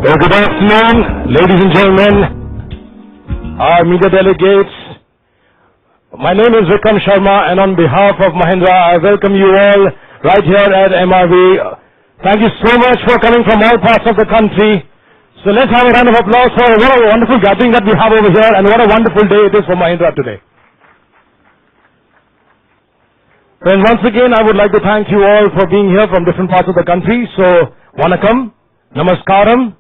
Well, good afternoon, ladies and gentlemen, our media delegates. My name is Vikram Sharma, and on behalf of Mahindra, I welcome you all right here at MRV. Thank you so much for coming from all parts of the country. So let's have a round of applause for what a wonderful gathering that we have over here, and what a wonderful day it is for Mahindra today. And once again, I would like to thank you all for being here from different parts of the country. So, Vanakkam, Namaskaram,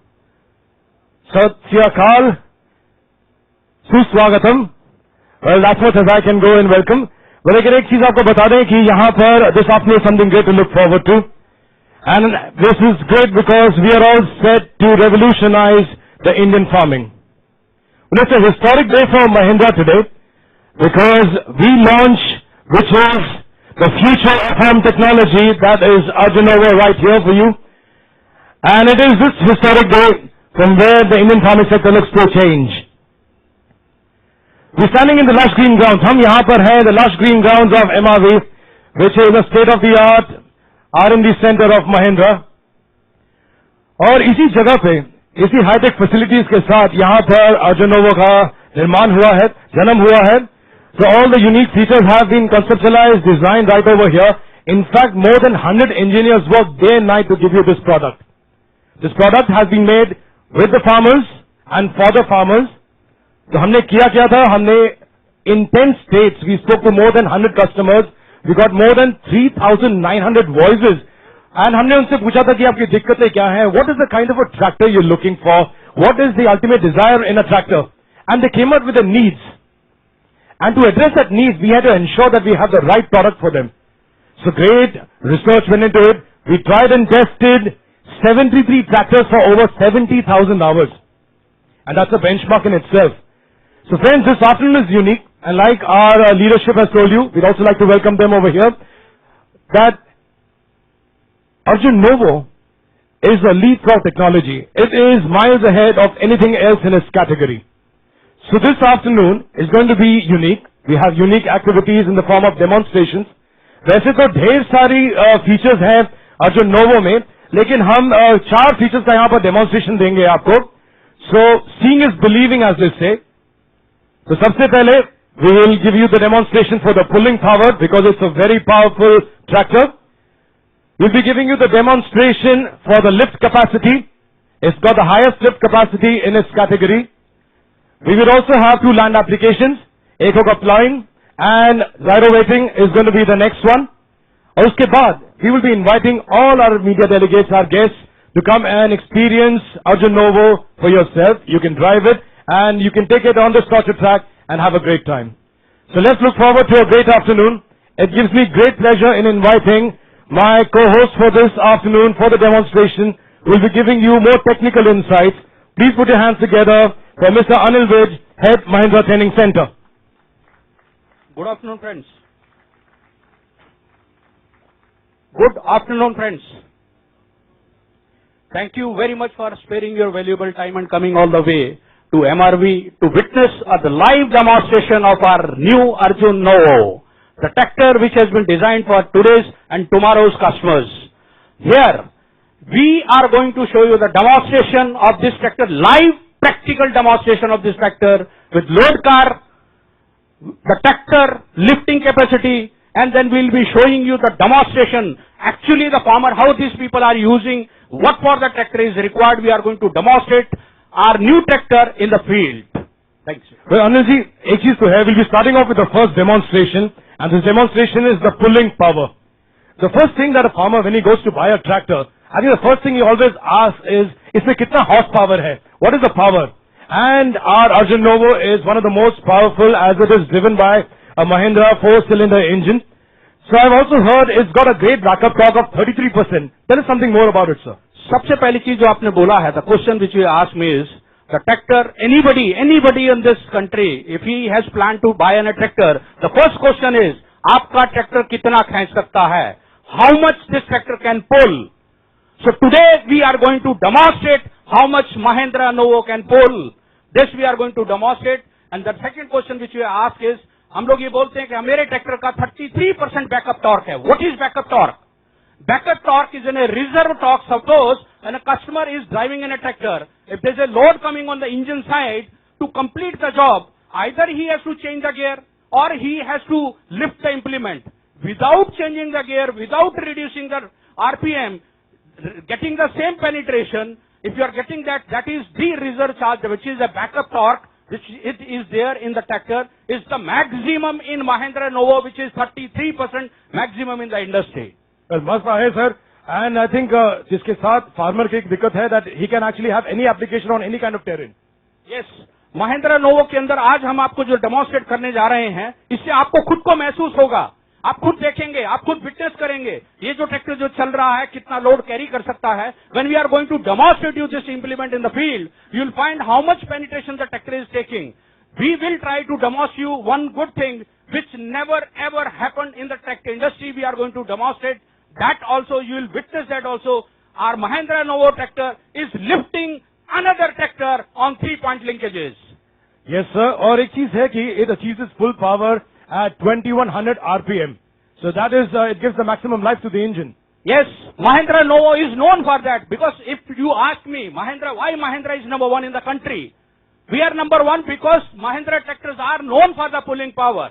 Sat Sri Akal, Suswagatam. Well, that's much as I can go in welcome. Well, लेकिन एक चीज आपको बता दें कि यहाँ पर this afternoon is something great to look forward to. And this is great because we are all set to revolutionize the Indian farming. Well, it's a historic day for Mahindra today because we launch, which is the future of farm technology, that is Arjunovo right here for you. And it is this historic day from where the Indian farming sector looks to change. We're standing in the lush green grounds. हम यहाँ पर हैं, the lush green grounds of MRV, which is a state-of-the-art R&D center of Mahindra. और इसी जगह पे, इसी hi tech facilities के साथ यहाँ पर Arjunovo का निर्माण हुआ है, जन्म हुआ है. So all the unique features have been conceptualized, designed right over here. In fact, more than 100 engineers work day and night to give you this product. This product has been made with the farmers and for the farmers. So हमने किया क्या था? हमने in 10 states, we spoke to more than 100 customers. We got more than 3,900 voices. And हमने उनसे पूछा था कि आपकी दिक्कतें क्या हैं? What is the kind of a tractor you're looking for? What is the ultimate desire in a tractor? And they came out with the needs. And to address that need, we had to ensure that we have the right product for them. So great research went into it. We tried and tested 73 tractors for over 70,000 hours. And that's a benchmark in itself. So friends, this afternoon is unique. And like our leadership has told you, we'd also like to welcome them over here, that Arjunovo is a leapfrog technology. It is miles ahead of anything else in its category. So this afternoon is going to be unique. We have unique activities in the form of demonstrations. वैसे तो ढेर सारी features हैं Arjunovo में, लेकिन हम 4 features का यहाँ पर डेमोन्स्ट्रेशन देंगे आपको. So seeing is believing, as they say. तो सबसे पहले we will give you the demonstration for the pulling power because it's a very powerful tractor. We'll be giving you the demonstration for the lift capacity. It's got the highest lift capacity in its category. We will also have 2 land applications, एक होगा plowing and gyro waiting is going to be the next one. और उसके बाद we will be inviting all our media delegates, our guests, to come and experience Arjunovo for yourself. You can drive it and you can take it on the starter track and have a great time. So let's look forward to a great afternoon. It gives me great pleasure in inviting my co-host for this afternoon for the demonstration. We'll be giving you more technical insights. Please put your hands together for Mr. Anil Vij, Head Mahindra Training Center. Good afternoon, friends. Good afternoon, friends. Thank you very much for sparing your valuable time and coming all the way to MRV to witness the live demonstration of our new Arjunovo, the tractor which has been designed for today's and tomorrow's customers. Here, we are going to show you the demonstration of this tractor, live practical demonstration of this tractor with load car, the tractor lifting capacity, and then we'll be showing you the demonstration. Actually, the farmer, how these people are using, what for the tractor is required. We are going to demonstrate our new tractor in the field. Thanks. Well, Anilji, एक चीज तो है. We'll be starting off with the first demonstration, and this demonstration is the pulling power. The first thing that a farmer, when he goes to buy a tractor, I think the first thing he always asks is, इसमें कितना horsepower है? What is the power? And our Arjunovo is one of the most powerful as it is driven by a Mahindra 4-cylinder engine. So I've also heard it's got a great backup torque of 33%. Tell us something more about it, sir. सबसे पहली चीज जो आपने बोला है, the question which you asked me is, the tractor, anybody in this country, if he has planned to buy a tractor, the first question is, आपका tractor कितना खींच सकता है? How much this tractor can pull? So today we are going to demonstrate how much Mahindra Novo can pull. This we are going to demonstrate. And the second question which you ask is, हम लोग ये बोलते हैं कि मेरे tractor का 33% backup torque है. What is backup torque? Backup torque is in a reserve torque. Suppose when a customer is driving in a tractor if there's a load coming on the engine side, to complete the job, either he has to change the gear or he has to lift the implement. Without changing the gear, without reducing the RPM, getting the same penetration, if you are getting that, that is the reserve charge, which is a backup torque, which it is there in the tractor, is the maximum in Mahindra Novo, which is 33% maximum in the industry. Well, मस्त है sir, and I think जिसके साथ farmer की एक दिक्कत है that he can actually have any application on any kind of terrain. Yes, Mahindra Novo के अंदर आज हम आपको जो डेमोन्स्ट्रेट करने जा रहे हैं, इससे आपको खुद को महसूस होगा, आप खुद देखेंगे, आप खुद विटनेस करेंगे, ये जो ट्रैक्टर जो चल रहा है कितना लोड कैरी कर सकता है. When we are going to demonstrate you this implement in the field, you will find how much penetration the tractor is taking. We will try to demonstrate you one good thing which never ever happened in the tractor industry. We are going to demonstrate that also. You will witness that also. Our Mahindra Novo tractor is lifting another tractor on 3-point linkages. Yes sir, और एक चीज है कि it achieves its full power at 2100 RPM. So that is, it gives the maximum life to the engine. Yes, Mahindra Novo is known for that, because if you ask me, Mahindra, why Mahindra is number one in the country? We are number one because Mahindra tractors are known for the pulling power.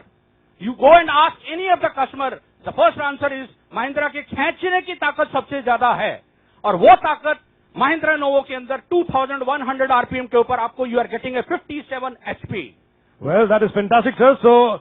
You go and ask any of the customer, the first answer is, Mahindra के खींचने की ताकत सबसे ज्यादा है, और वो ताकत Mahindra Novo के अंदर 2100 RPM के ऊपर आपको you are getting a 57 HP. Well, that is fantastic sir. So,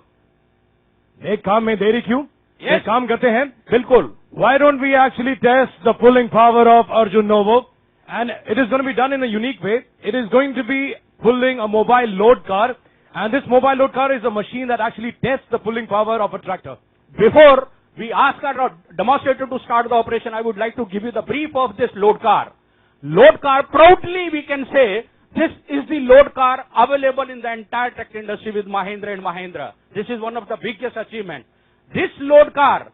एक काम में देरी क्यों? Yes. एक काम करते हैं. बिल्कुल. Why don't we actually test the pulling power of Arjun Novo? And it is going to be done in a unique way. It is going to be pulling a mobile load car. And this mobile load car is a machine that actually tests the pulling power of a tractor. Before we ask our demonstrator to start the operation, I would like to give you the brief of this load car. Load car, proudly we can say, this is the load car available in the entire tractor industry with Mahindra and Mahindra. This is one of the biggest achievements. This load car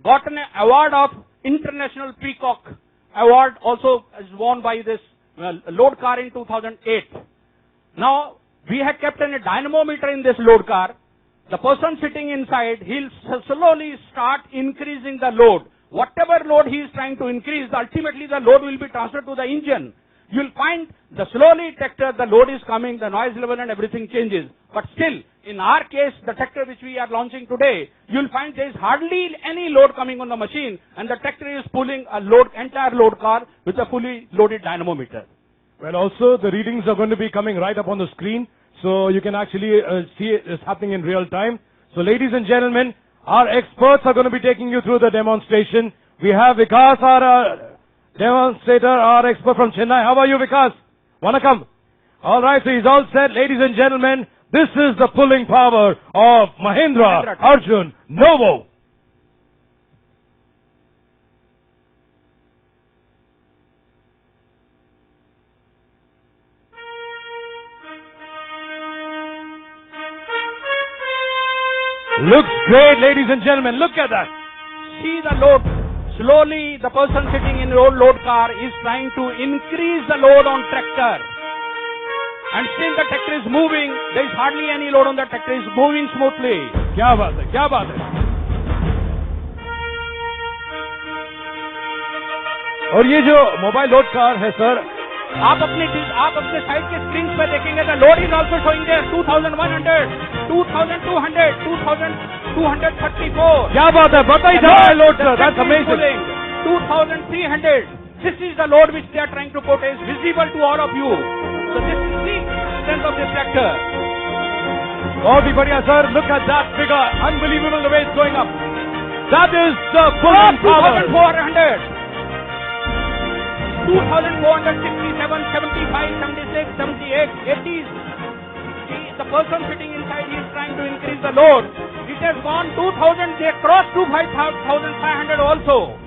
got an award of International Peacock Award, also is won by this load car in 2008. Now, we have kept a dynamometer in this load car. The person sitting inside, he'll slowly start increasing the load. Whatever load he is trying to increase, ultimately the load will be transferred to the engine. You'll find the slowly tractor, the load is coming, the noise level and everything changes. But still, in our case, the tractor which we are launching today, you'll find there is hardly any load coming on the machine, and the tractor is pulling a entire load car with a fully loaded dynamometer. Well, also the readings are going to be coming right up on the screen, so you can actually see it happening in real time. So ladies and gentlemen, our experts are going to be taking you through the demonstration. We have Vikas, our demonstrator, our expert from Chennai. How are you, Vikas? Wanna come? All right, so he's all set. Ladies and gentlemen, this is the pulling power of Mahindra Arjun Novo. Looks great, ladies and gentlemen. Look at that. See the load. Slowly, the person sitting in the load car is trying to increase the load on tractor. And still the tractor is moving. There is hardly any load on the tractor. It's moving smoothly. क्या बात है, क्या बात है. और ये जो mobile load car है सर, आप अपने साइड के स्क्रीन पे देखेंगे, the load is also showing there 2100, 2200, 2234. क्या बात है, बताइए जा रहा है load sir, that's amazing. 2300. This is the load which they are trying to put, is visible to all of you. So this is the strength of this tractor. बहुत ही बढ़िया sir, look at that figure, unbelievable the way it's going up. That is the pulling power. 2400. 2467, 75, 76, 78, 80s. See, the person sitting inside, he is trying to increase the load. It has gone 2000, they crossed to 5500 also.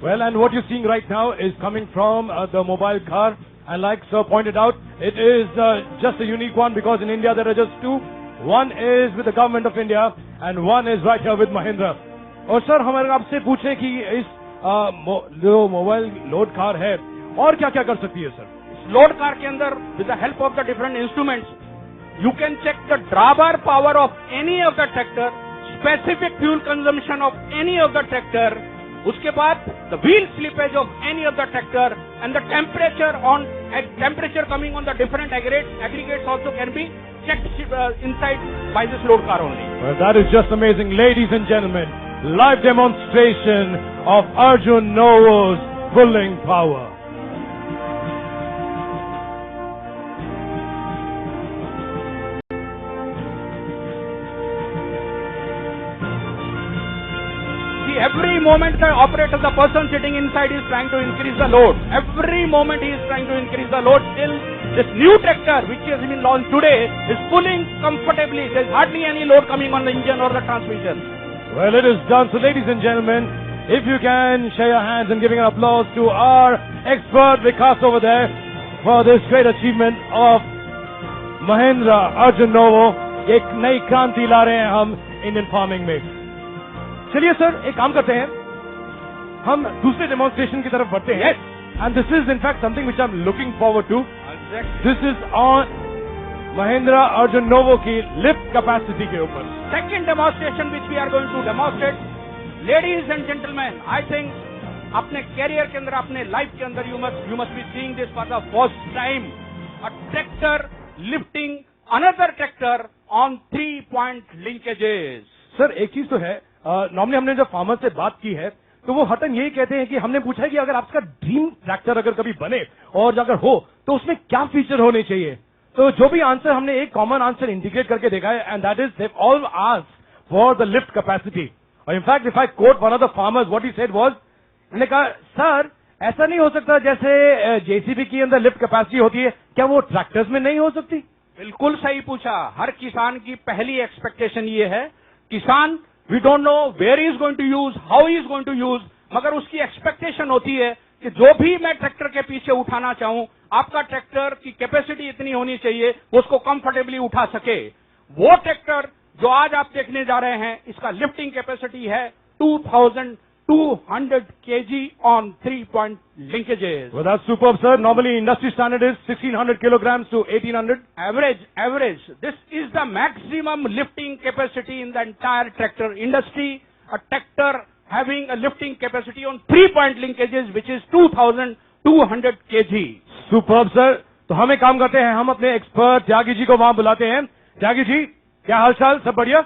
Well, and what you're seeing right now is coming from the mobile car. And like sir pointed out, it is just a unique one because in India there are just two. One is with the government of India and one is right here with Mahindra. और sir हमारे आपसे पूछे कि इस जो mobile load car है और क्या क्या कर सकती है सर? लोड कार के अंदर with the help of the different instruments, you can check the drawbar power of any of the tractor, specific fuel consumption of any of the tractor, उसके बाद the wheel slippage of any of the tractor and the temperature coming on the different aggregates also can be checked inside by this load car only. Well, that is just amazing, ladies and gentlemen. Live demonstration of Arjun Novo's pulling power. Every moment the operator, the person sitting inside is trying to increase the load. Every moment he is trying to increase the load till this new tractor which has been launched today is pulling comfortably. There is hardly any load coming on the engine or the transmission. Well, it is done. So ladies and gentlemen, if you can share your hands and giving an applause to our expert Vikas over there for this great achievement of Mahindra Arjun Novo. एक नई क्रांति ला रहे हैं हम Indian farming में. चलिए sir, एक काम करते हैं, हम दूसरे डेमोन्स्ट्रेशन की तरफ बढ़ते हैं. And this is in fact something which I am looking forward to. This is on Mahindra Arjun Novo की लिफ्ट कैपेसिटी के ऊपर. Second demonstration which we are going to demonstrate, ladies and gentlemen, I think अपने career के अंदर, अपने life के अंदर you must be seeing this for the first time, a tractor lifting another tractor on 3-point linkages. Sir एक चीज तो है, नॉर्मली हमने जब फार्मर से बात की है तो वो हटन यही कहते हैं कि हमने पूछा है कि अगर आपका ड्रीम ट्रैक्टर अगर कभी बने और अगर हो तो उसमें क्या फीचर होने चाहिए. तो जो भी आंसर हमने एक कॉमन आंसर इंडिकेट करके देखा है, and that is they all asked for the lift capacity. और in fact if I quote one of the farmers, what he said was, उन्होंने कहा सर ऐसा नहीं हो सकता जैसे जेसीबी के अंदर लिफ्ट कैपेसिटी होती है, क्या वो ट्रैक्टर्स में नहीं हो सकती? बिल्कुल सही पूछा. हर किसान की पहली एक्सपेक्टेशन ये है, किसान we don't know where is going to use, how is going to use, मगर उसकी एक्सपेक्टेशन होती है कि जो भी मैं ट्रैक्टर के पीछे उठाना चाहूं, आपका ट्रैक्टर की कैपेसिटी इतनी होनी चाहिए वो उसको कंफर्टेबली उठा सके. वो ट्रैक्टर जो आज आप देखने जा रहे हैं, इसका लिफ्टिंग कैपेसिटी है 2200 kg on 3-point linkages. Well, that's superb, sir. Normally, industry standard is 1600 kilograms to 1800. Average. This is the maximum lifting capacity in the entire tractor industry. A tractor having a lifting capacity on 3-point linkages, which is 2200 kg. Superb, sir. तो हम एक काम करते हैं, हम अपने expert Tyagi ji को वहां बुलाते हैं. त्यागी जी, क्या हालचाल? सब बढ़िया?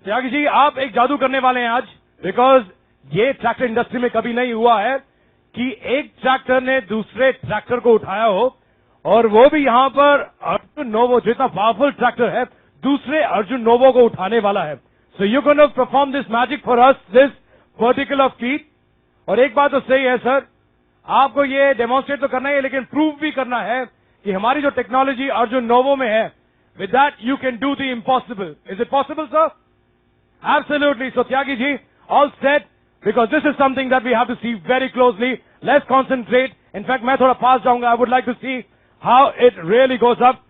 त्यागी जी, आप एक जादू करने वाले हैं आज, बिकॉज ये ट्रैक्टर इंडस्ट्री में कभी नहीं हुआ है कि एक ट्रैक्टर ने दूसरे ट्रैक्टर को उठाया हो, और वो भी यहां पर अर्जुन नोवो जो इतना पावरफुल ट्रैक्टर है, दूसरे अर्जुन नोवो को उठाने वाला है. So you can perform this magic for us, this particular feet. और एक बात तो सही है सर, आपको ये डेमोन्स्ट्रेट तो करना है, लेकिन प्रूव भी करना है कि हमारी जो टेक्नोलॉजी अर्जुन नोवो में है, with that you can do the impossible. Is it possible sir? Absolutely. So Tyagi ji, all set, because this is something that we have to see very closely. Let's concentrate. In fact, मैं थोड़ा पास जाऊंगा. I would like to see how it really goes up.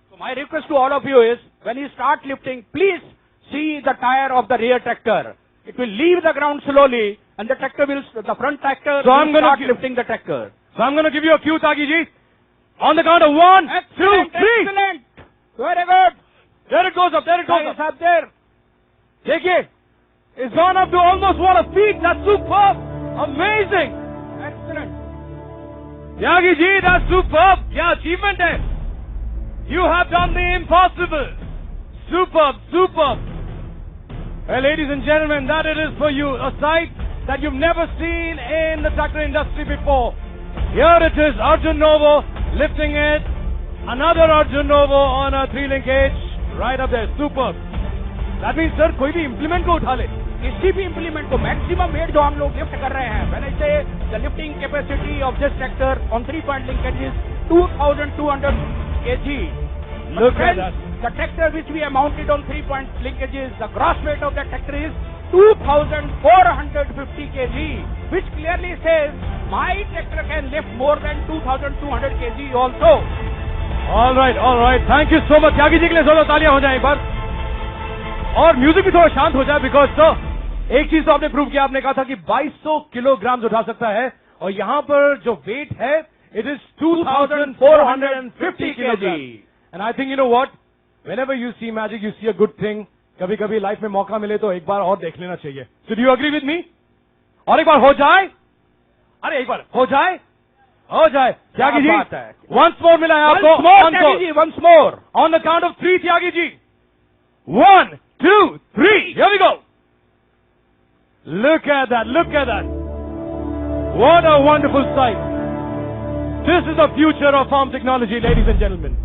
So my request to all of you is, when you start lifting, please see the tire of the rear tractor. It will leave the ground slowly, and the front tractor will start lifting the tractor. So I'm going to give you a cue, Tagi ji. On the count of 1, 2, 3. Excellent. Very good. There it goes up. There it goes Yes, up there. देखिए, it's gone up to almost what a feet. That's superb. Amazing. Excellent. Tyagi ji, that's superb. क्या achievement है? You have done the impossible. Superb. Well, ladies and gentlemen, that it is for you. A sight that you've never seen in the tractor industry before. Here it is, Arjun Novo lifting it. Another Arjun Novo on a 3-linkage. Right up there. Superb. That means, sir, कोई भी implement को उठा ले. किसी भी implement को maximum weight जो हम लोग lift कर रहे हैं, when I say the lifting capacity of this tractor on 3-point linkage is 2200 kg. Look at that. The tractor which we have mounted on 3-point linkages, the gross weight of the tractor is 2450 kg, which clearly says my tractor can lift more than 2200 kg also. All right. Thank you so much. Tyagi ji के लिए जोरदार तालियां हो जाएं एक बार. और music भी थोड़ा शांत हो जाए, बिकॉज सर एक चीज तो आपने प्रूव किया. आपने कहा था कि 2200 किलोग्राम उठा सकता है, और यहां पर जो वेट है it is 2450 kg. And I think you know what, whenever you see magic you see a good thing. कभी कभी लाइफ में मौका मिले तो एक बार और देख लेना चाहिए. So do you agree with me? और एक बार हो जाए, अरे एक बार हो जाए, हो जाए। त्यागी जी, क्या बात है। वंस मोर मिला है आपको। Once more, Tyagi ji, once more. On the count of 3, Tyagi ji. 1, 2, 3. Here we go. Look at that. Look at that. What a wonderful sight. This is the future of farm technology, ladies and gentlemen.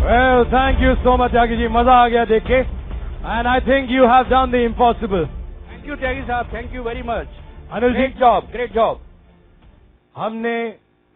Well, thank you so much, Tyagi ji. मजा आ गया देख के. And I think you have done the impossible. Thank you, Tyagi sahab. Thank you very much. Anil ji, Great job, great job. हमने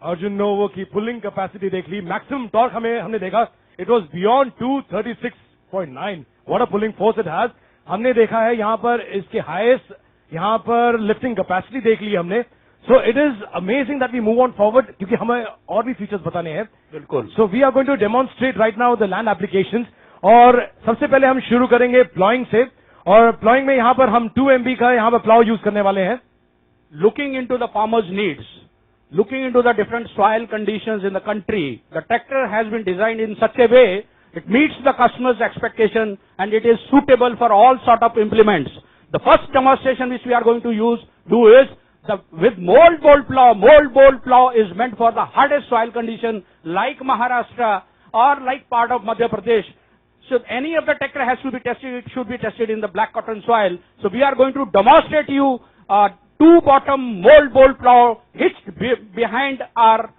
अर्जुन नोवो की pulling capacity देख ली. Maximum torque हमने देखा. It was beyond 236.9. What a pulling force it has. हमने देखा है यहाँ पर इसके हाईएस्ट यहाँ पर लिफ्टिंग कैपेसिटी देख ली हमने. So it is amazing that we move on forward, क्योंकि हमें और भी फीचर्स बताने हैं. बिल्कुल. So we are going to demonstrate right now the land applications. और सबसे पहले हम शुरू करेंगे प्लॉइंग से. और प्लॉइंग में यहाँ पर हम 2 MB का यहाँ पर प्लाउ यूज करने वाले हैं. Looking into the farmer's needs, looking into the different soil conditions in the country, the tractor has been designed in such a way it meets the customer's expectation and it is suitable for all sort of implements. The first demonstration which we are going to do is with mold bolt plow. Mold bolt plow is meant for the hardest soil condition like Maharashtra or like part of Madhya Pradesh. So any of the tractor has to be tested, it should be tested in the black cotton soil. So we are going to demonstrate you 2-bottom mold bolt plow hitched behind our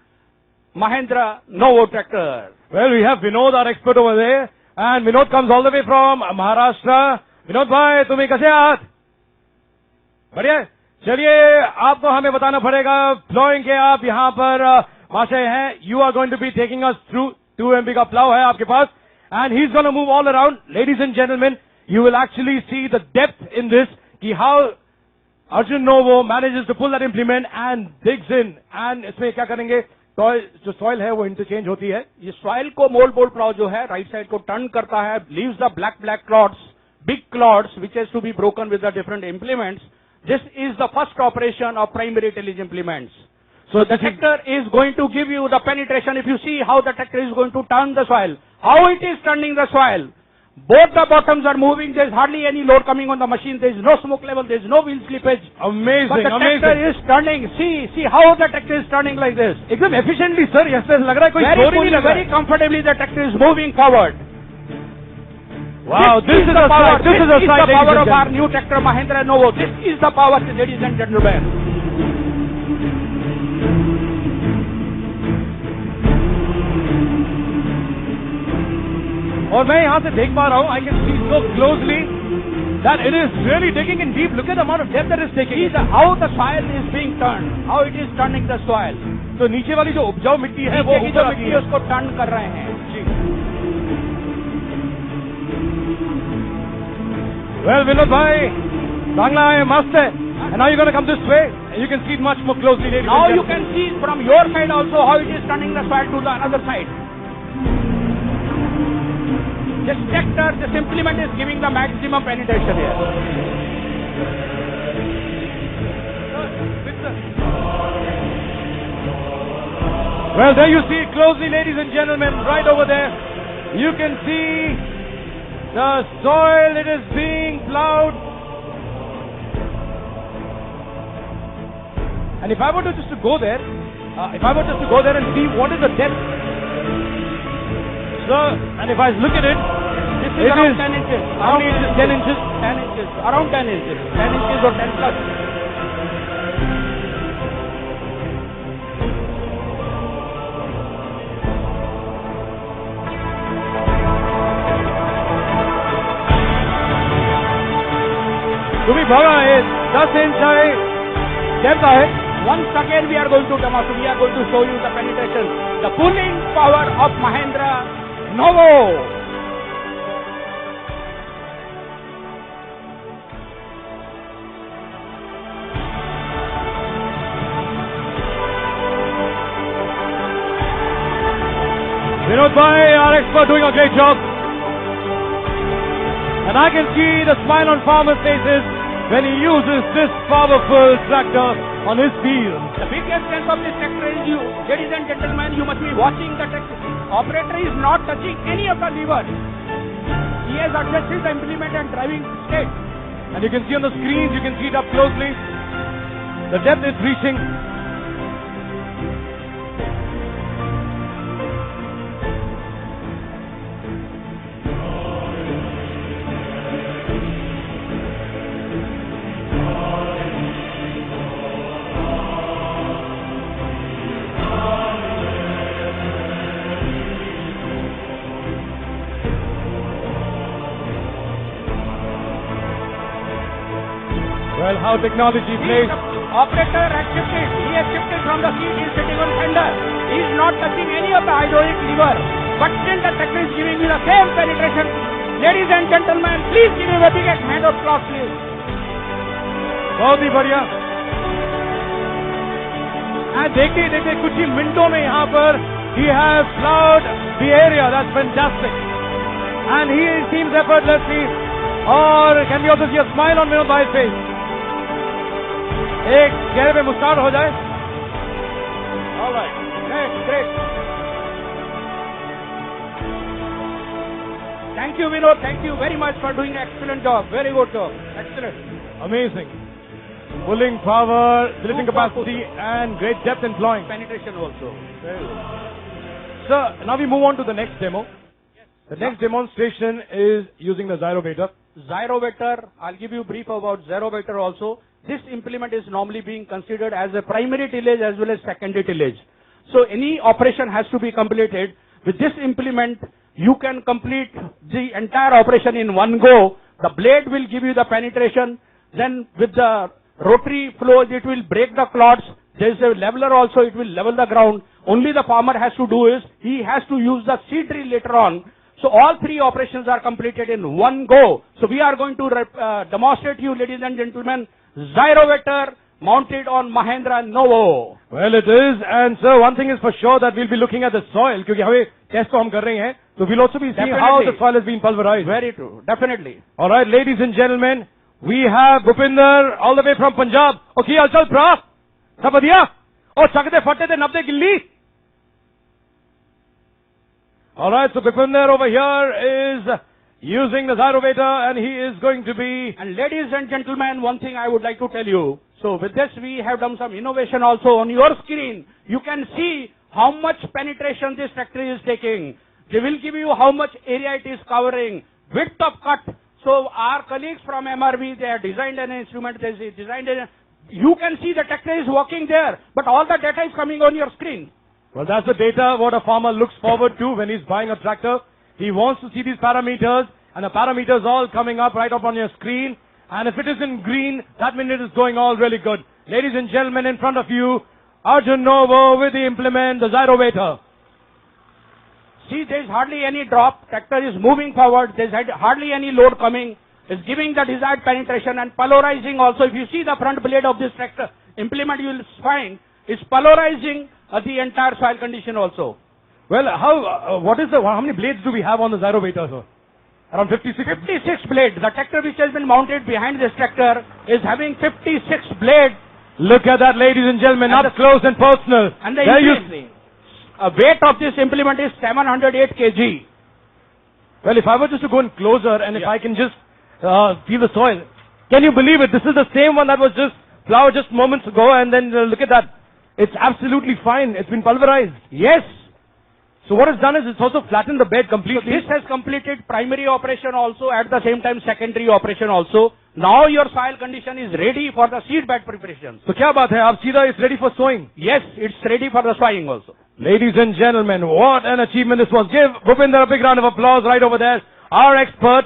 Mahindra Novo tractor. Well, we have Vinod, our expert over there, and Vinod comes all the way from Maharashtra. Vinod भाई, तुम्हें कैसे आत? बढ़िया. चलिए, आपको हमें बताना पड़ेगा प्लाउइंग के. आप यहाँ पर महाशय हैं. You are going to be taking us through 2 MB का प्लाउ है आपके पास, and he's going to move all around. Ladies and gentlemen, you will actually see the depth in this, कि how Arjun Novo manages to pull that implement and digs in. And इसमें क्या करेंगे? जो soil है वो interchange होती है. ये सॉइल को मोल्ड बोल्ट प्लाव जो है राइट साइड को टर्न करता है, leaves the black clouds, big clouds which has to be broken with the different implements. This is the first operation of primary tillage implements. So the tractor is going to give you the penetration. If you see how the tractor is going to turn the soil, how it is turning the soil. Both the bottoms are moving. There is hardly any load coming on the machine. There is no smoke level. There is no wheel slippage. Amazing, but the amazing. tractor is turning. See how the tractor is turning like this. एकदम efficiently sir. ऐसा लग रहा है कोई Very जोर ही नहीं coolly, लग रहा very है. comfortably the tractor is moving forward. Wow, this is a power. sight. This is a This sight, is the ladies power and of our gentlemen. new tractor Mahindra Novo. This is the power, ladies and gentlemen. और मैं यहाँ से देख पा रहा हूँ, I can see so closely that it is really digging in deep. Look at the amount of depth that is taking. See how the soil is being turned, how it is turning the soil. तो नीचे वाली जो उपजाऊ मिट्टी है वो नीचे की जो ऊपर आती मिट्टी है. है उसको टर्न कर रहे हैं. जी. Well, Vinod bhai, बांग्ला है मस्त है. And now you're going to come this way, and you can see it much more closely, ladies Now and you gentlemen. can see from your side also how it is turning the soil to the another side. This tractor, this implement is giving the maximum penetration here. Well, there you see it closely, ladies and gentlemen, right over there. You can see the soil, it is being plowed. And if I were to just to go there, and see what is the depth. So, and if I look at it, This it is around is 10 inches. how many inches? 10 inches? 10 inches. Around 10 inches. 10 inches or 10 plus. तुम्ही बघा हे 10 inch आहे, depth आहे. Once again we are going to demonstrate, we are going to show you the penetration, the pulling power of Mahindra Novo. Vinod bhai, our expert, doing a great job. And I can see the smile on farmers' faces when he uses this powerful tractor on his field. The biggest strength of this tractor is you, ladies and gentlemen, you must be watching the tractor. Operator is not touching any of the levers. He has adjusted the implement and driving straight. And you can see on the screens, you can see it up closely. The depth is reaching. Well, how technology plays. Operator has shifted. He has shifted from the seat. He is sitting on fender. He is not touching any of the hydraulic lever. But still the tractor is giving me the same penetration. Ladies and gentlemen, please give me a big hand of applause, please. बहुत ही बढ़िया. And देखिए कुछ ही मिनटों में यहाँ पर he has plowed the area. That's fantastic. And he seems effortlessly. और can we also see a smile on Vinod Bhai's face? एक चेहरे पे मुस्कान हो जाए. All right. Great. Thank you, Vinod. Thank you very much for doing an excellent job. Very good job. Excellent. Amazing. Pulling power, lifting capacity, and great depth in plowing. Penetration also. Very good. Sir, now we move on to the next demo. The next demonstration is using the Zyrovator. Zyrovator, I'll give you a brief about Zyrovator also. This implement is normally being considered as a primary tillage as well as secondary tillage. So any operation has to be completed. With this implement, you can complete the entire operation in one go. The blade will give you the penetration. Then with the rotary flows, it will break the clods. There is a leveler also, it will level the ground. Only the farmer has to do is, he has to use the seed drill later on. So all three operations are completed in one go. So we are going to demonstrate you, ladies and gentlemen, Zyrovator mounted on Mahindra Novo. Well, it is, and sir, one thing is for sure that we'll be looking at the soil, क्योंकि हमें test तो हम कर रहे हैं, so we'll also be seeing how the soil has been pulverized. Very true, definitely. All right, ladies and gentlemen, we have Bhupinder all the way from Punjab. Oh, की हालचाल भरा? सब बढ़िया? और चकते फटे थे 90 गिल्ली? All right, so Bhupinder over here is using the Zyrovator, and he is going to be... And ladies and gentlemen, one thing I would like to tell you. So with this, we have done some innovation also. On your screen, you can see how much penetration this tractor is taking. They will give you how much area it is covering, width of cut. So our colleagues from MRV, they have designed an instrument, they designed a... You can see the tractor is working there, but all the data is coming on your screen. Well, that's the data what a farmer looks forward to when he's buying a tractor. He wants to see these parameters, and the parameters all coming up right up on your screen. And if it is in green, that means it is going all really good. Ladies and gentlemen, in front of you, Arjun Novo with the implement, the Zyrovator. See, there is hardly any drop. Tractor is moving forward. There is hardly any load coming. It's giving the desired penetration and polarizing also. If you see the front blade of this tractor implement, you will find it's polarizing the entire soil condition also. Well, how many blades do we have on the Zyrovator, sir? Around 56? 56 blades. The tractor which has been mounted behind this tractor is having 56 blades. Look at that, ladies and gentlemen, up close and personal. And the weight of this implement is 708 kg. Well, if I were just to go in closer and if I can just feel the soil, can you believe it? This is the same one that was just plowed just moments ago, and then look at that. It's absolutely fine. It's been pulverized. Yes. So what it's done is it's also flattened the bed completely. So this has completed primary operation also, at the same time secondary operation also. Now your soil condition is ready for the seed bed preparation. So क्या बात है? आप सीधा it's ready for sowing. Yes, it's ready for the sowing also. Ladies and gentlemen, what an achievement this was. Give Bhupinder a big round of applause right over there. Our expert.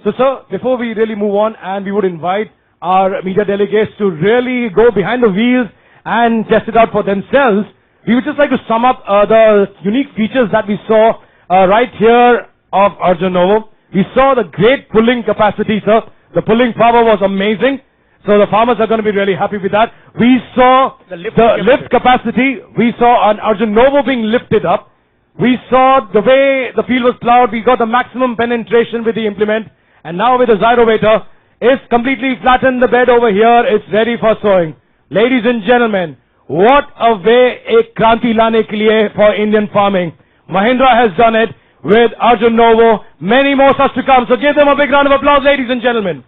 So sir, before we really move on, and we would invite our media delegates to really go behind the wheels and test it out for themselves, we would just like to sum up the unique features that we saw right here of Arjun Novo. We saw the great pulling capacity, sir. The pulling power was amazing. So the farmers are going to be really happy with that. We saw the lift capacity. We saw an Arjun Novo being lifted up. We saw the way the field was plowed. We got the maximum penetration with the implement. And now with the Zyrovator, it's completely flattened the bed over here. It's ready for sowing. Ladies and gentlemen, what a way ek kranti lane ke liye for Indian farming. Mahindra has done it with Arjun Novo. Many more such to come. So give them a big round of applause, ladies and gentlemen.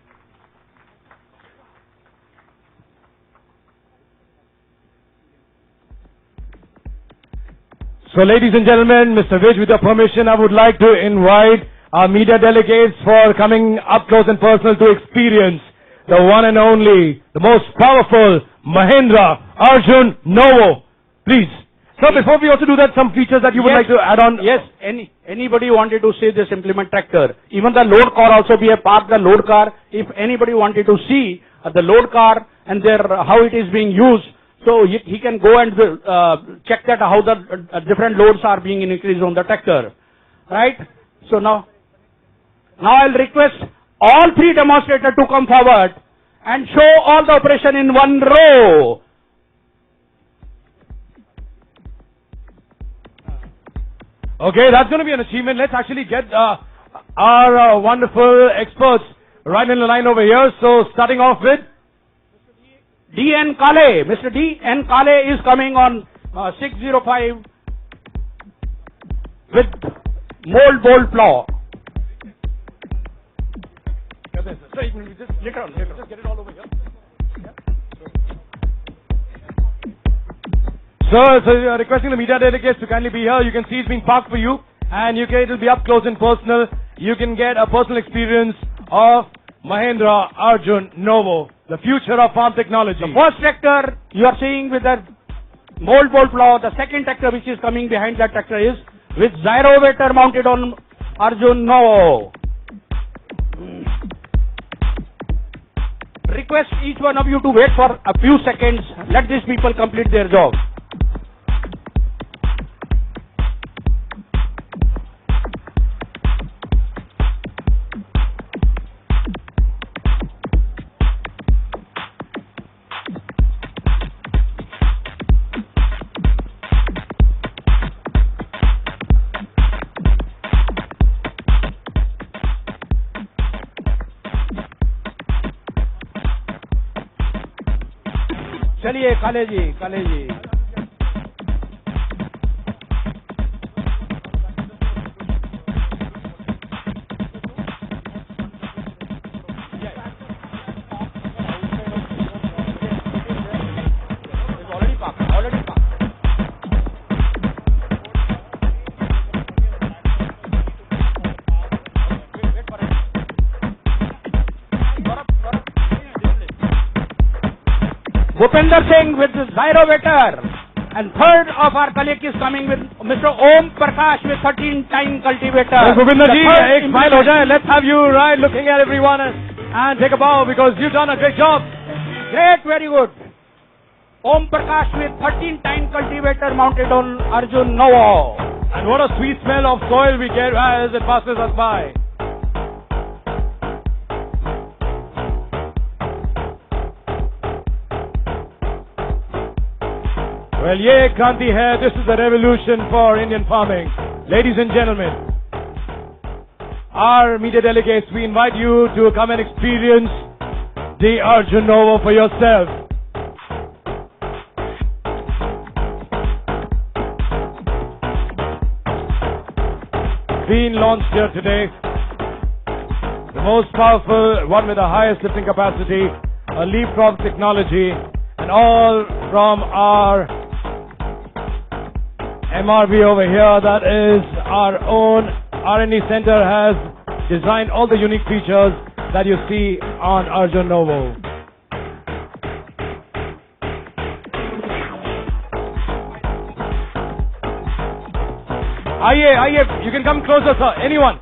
So ladies and gentlemen, Mr. Vij, with your permission, I would like to invite our media delegates for coming up close and personal to experience the one and only, the most powerful Mahindra Arjun Novo. Please. So before we also do that, some features that you would like to add on? Yes, anybody wanted to see this implement tractor. Even the load car also, we have parked the load car. If anybody wanted to see the load car and how it is being used, so he can go and check that how the different loads are being increased on the tractor. Right? So now I'll request all three demonstrators to come forward and show all the operation in one row. Okay, that's going to be an achievement. Let's actually get our wonderful experts right in the line over here. So starting off with D.N. Kale. Mr. D.N. Kale is coming on 605 with mold bolt plow. Just later, just get it all over here. So requesting the media delegates to kindly be here. You can see it's being parked for you, and it will be up close and personal. You can get a personal experience of Mahindra Arjun Novo, the future of farm technology. The first tractor you are seeing with the mold bolt plow. The second tractor which is coming behind that tractor is with Zyrovator mounted on Arjun Novo. Request each one of you to wait for a few seconds. Let these people complete their job. चलिए काले जी Bhupender Singh with Zyrovator, and third of our colleague is coming with Mr. Om Prakash with 13-time cultivator. Bhupender ji, ek smile ho jaye. Let's have you right looking at everyone and take a bow because you've done a great job. Great, very good. Om Prakash with 13-time cultivator mounted on Arjun Novo. And what a sweet smell of soil we get as it passes us by. Well, ye Kranti hai, this is the revolution for Indian farming. Ladies and gentlemen, our media delegates, we invite you to come and experience the Arjun Novo for yourself. Being launched here today, the most powerful, one with the highest lifting capacity, a leapfrog technology, and all from our MRV over here, that is our own R&D center, has designed all the unique features that you see on Arjun Novo. Aye, you can come closer, sir. Anyone?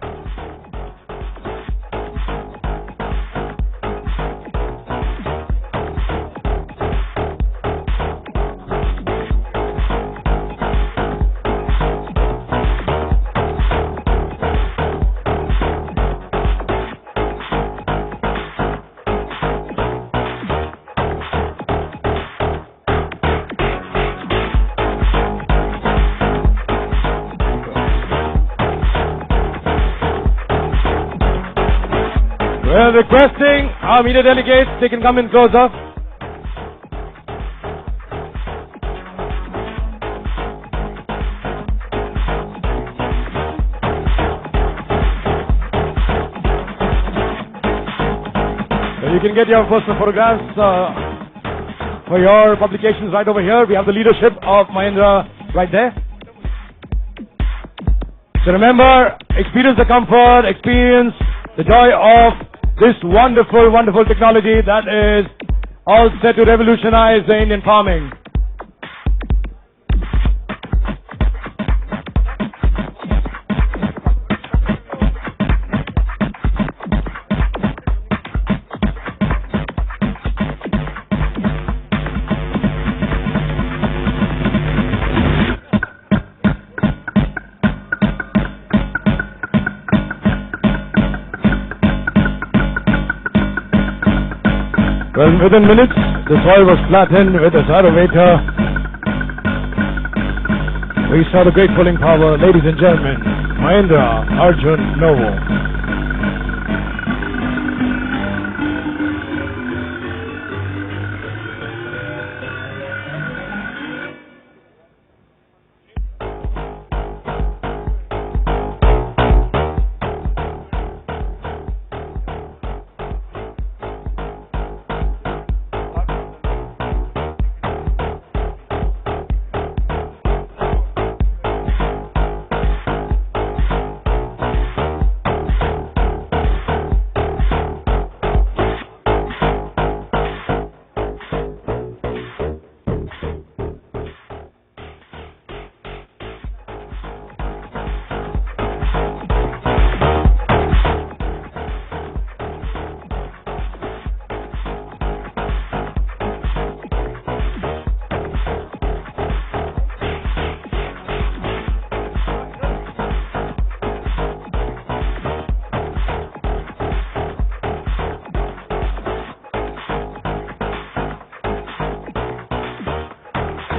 We're requesting our media delegates, they can come in closer. You can get your personal photographs for your publications right over here. We have the leadership of Mahindra right there. So remember, experience the comfort, experience the joy of this wonderful, wonderful technology that is all set to revolutionize the Indian farming. Well, within minutes, the soil was flattened with a gyrovator. We saw the great pulling power, ladies and gentlemen, Mahindra Arjun Novo.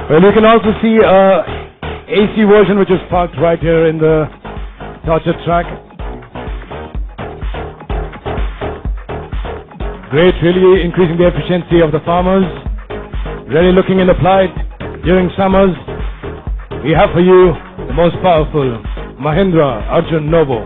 Well, you can also see AC version which is parked right here in the torture track. Great, really increasing the efficiency of the farmers. Really looking in the plight during summers. We have for you the most powerful Mahindra Arjun Novo.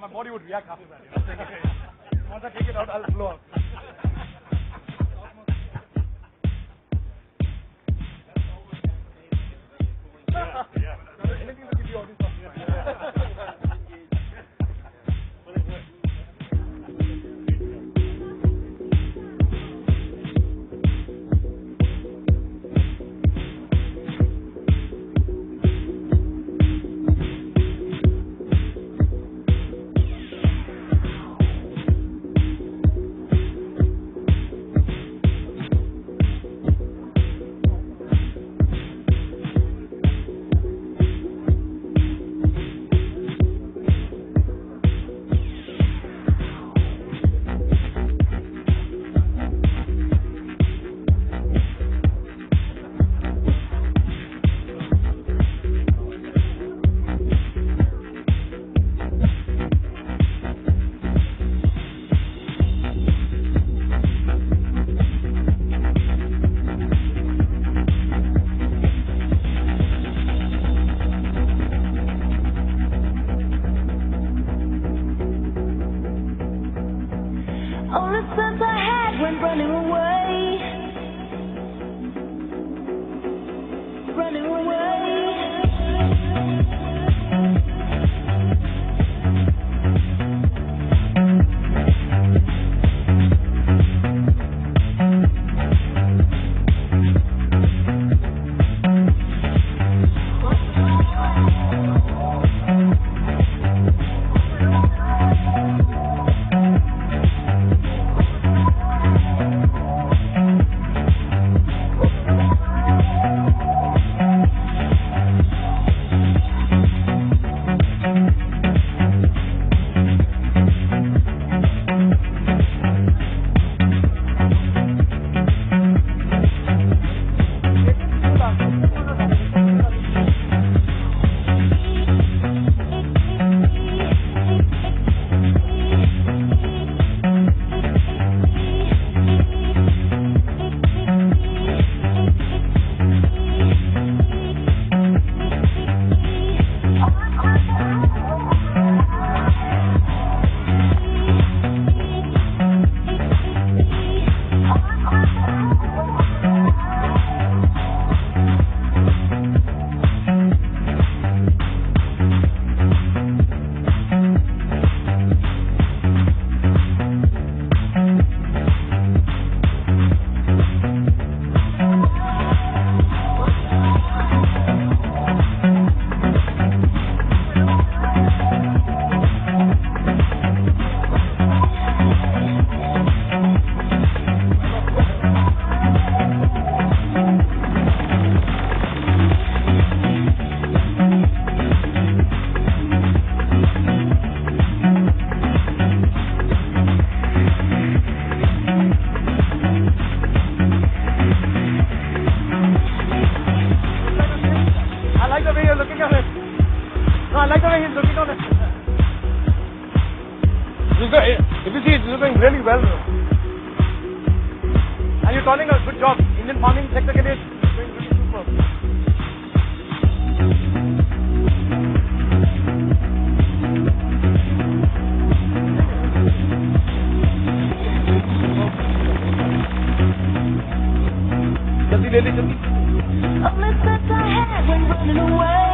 My body would react after that. Once I take it out, I'll blow up. Anything to give you all this stuff. All the sense I had went running away. Running away. you're calling us. Good job. Indian farming sector के लिए doing really super. जल्दी ले ली जल्दी. All the steps I had when running away.